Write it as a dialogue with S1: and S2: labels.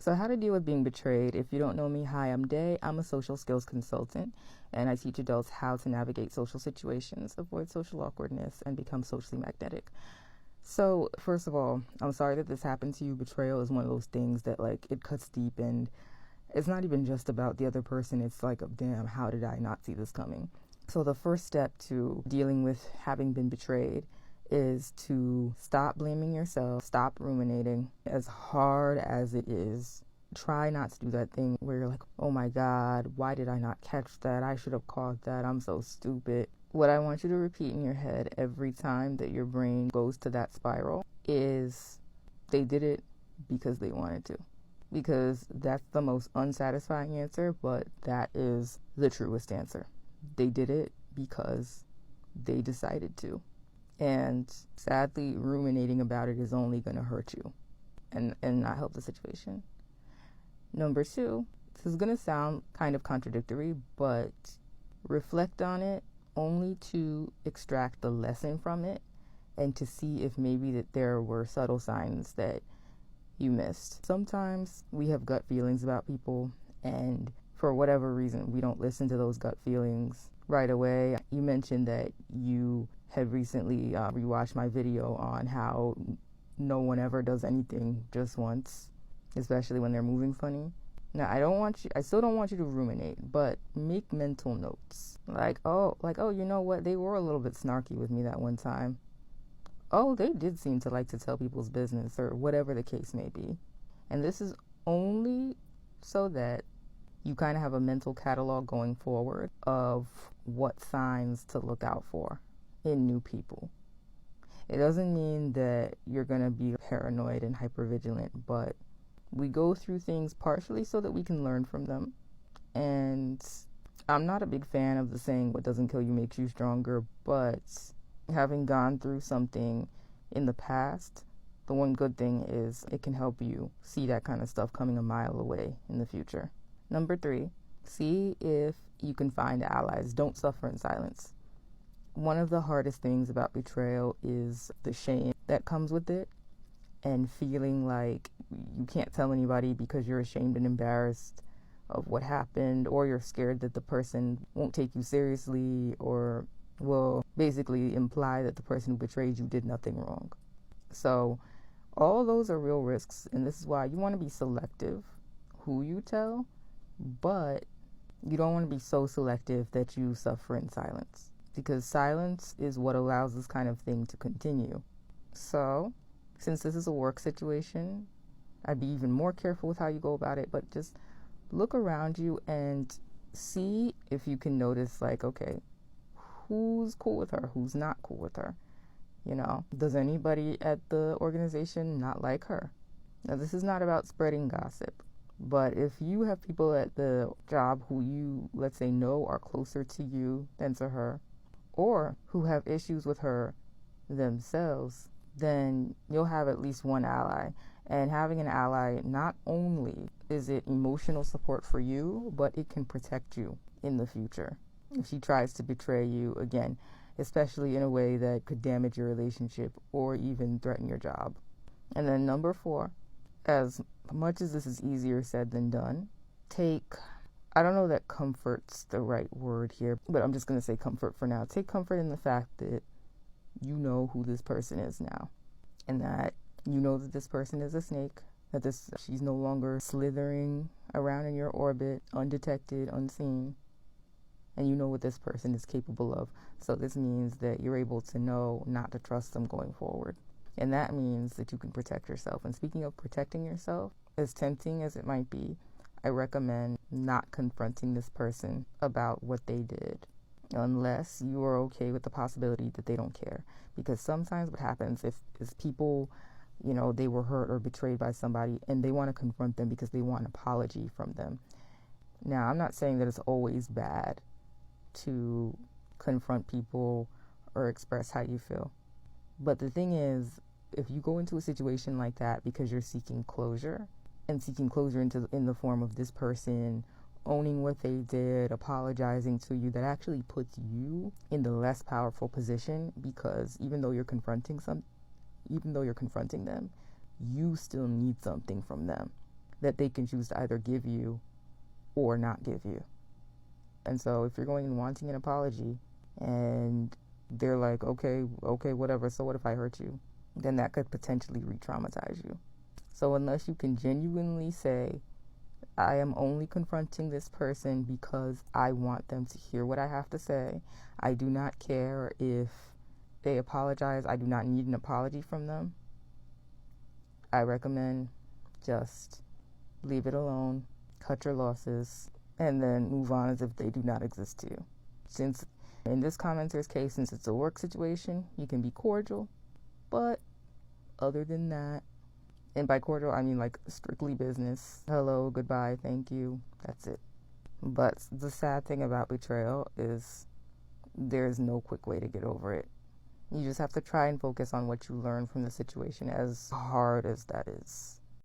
S1: So how to deal with being betrayed. If you don't know me, hi, I'm Day. I'm a social skills consultant, and I teach adults how to navigate social situations, avoid social awkwardness, and become socially magnetic. So first of all, I'm sorry that this happened to you. Betrayal is one of those things that, like, it cuts deep, and it's not even just about the other person. It's like, damn, how did I not see this coming? So the first step to dealing with having been betrayed is to stop blaming yourself, stop ruminating. As hard as it is, try not to do that thing where you're like, oh my God, why did I not catch that? I should have caught that. I'm so stupid. What I want you to repeat in your head every time that your brain goes to that spiral is they did it because they wanted to. Because that's the most unsatisfying answer, but that is the truest answer. They did it because they decided to. And sadly, ruminating about it is only going to hurt you and not help the situation. Number 2, this is going to sound kind of contradictory, but reflect on it only to extract the lesson from it and to see if maybe that there were subtle signs that you missed. Sometimes we have gut feelings about people, and for whatever reason, we don't listen to those gut feelings right away. You mentioned that you had recently rewatched my video on how no one ever does anything just once, especially when they're moving funny. Now, I still don't want you to ruminate, but make mental notes. Like, oh, you know what? They were a little bit snarky with me that one time. Oh, they did seem to like to tell people's business, or whatever the case may be. And this is only so that you kind of have a mental catalog going forward of what signs to look out for in new people. It doesn't mean that you're going to be paranoid and hypervigilant, but we go through things partially so that we can learn from them. And I'm not a big fan of the saying, what doesn't kill you makes you stronger, but having gone through something in the past, the one good thing is it can help you see that kind of stuff coming a mile away in the future. Number 3, see if you can find allies. Don't suffer in silence. One of the hardest things about betrayal is the shame that comes with it, and feeling like you can't tell anybody because you're ashamed and embarrassed of what happened, or you're scared that the person won't take you seriously, or will basically imply that the person who betrayed you did nothing wrong. So all those are real risks, and this is why you want to be selective who you tell, but you don't want to be so selective that you suffer in silence, because silence is what allows this kind of thing to continue. So since this is a work situation, I'd be even more careful with how you go about it, but just look around you and see if you can notice, like, okay, who's cool with her, who's not cool with her. You know, does anybody at the organization not like her? Now, this is not about spreading gossip, but if you have people at the job who you, let's say, know are closer to you than to her, or who have issues with her themselves, then you'll have at least one ally. And having an ally, not only is it emotional support for you, but it can protect you in the future if she tries to betray you again, especially in a way that could damage your relationship or even threaten your job. And then number 4, as much as this is easier said than done, I don't know that comfort's the right word here, but I'm just going to say comfort for now. Take comfort in the fact that you know who this person is now, and that you know that this person is a snake, that she's no longer slithering around in your orbit, undetected, unseen, and you know what this person is capable of. So this means that you're able to know not to trust them going forward. And that means that you can protect yourself. And speaking of protecting yourself, as tempting as it might be, I recommend not confronting this person about what they did, unless you are okay with the possibility that they don't care. Because sometimes what happens is people, you know, they were hurt or betrayed by somebody, and they want to confront them because they want an apology from them. Now, I'm not saying that it's always bad to confront people or express how you feel. But the thing is, if you go into a situation like that because you're seeking closure, and seeking closure in the form of this person owning what they did, apologizing to you, that actually puts you in the less powerful position, because even though you're confronting them, you still need something from them. that they can choose to either give you or not give you. And so if you're going in wanting an apology and they're like, okay, whatever, so what if I hurt you? Then that could potentially re-traumatize you. So unless you can genuinely say, I am only confronting this person because I want them to hear what I have to say. I do not care if they apologize. I do not need an apology from them. I recommend just leave it alone, cut your losses, and then move on as if they do not exist to you. Since in this commenter's case, since it's a work situation, you can be cordial, but other than that, and by cordial, I mean like strictly business. Hello, goodbye, thank you, that's it. But the sad thing about betrayal is there's no quick way to get over it. You just have to try and focus on what you learn from the situation, as hard as that is.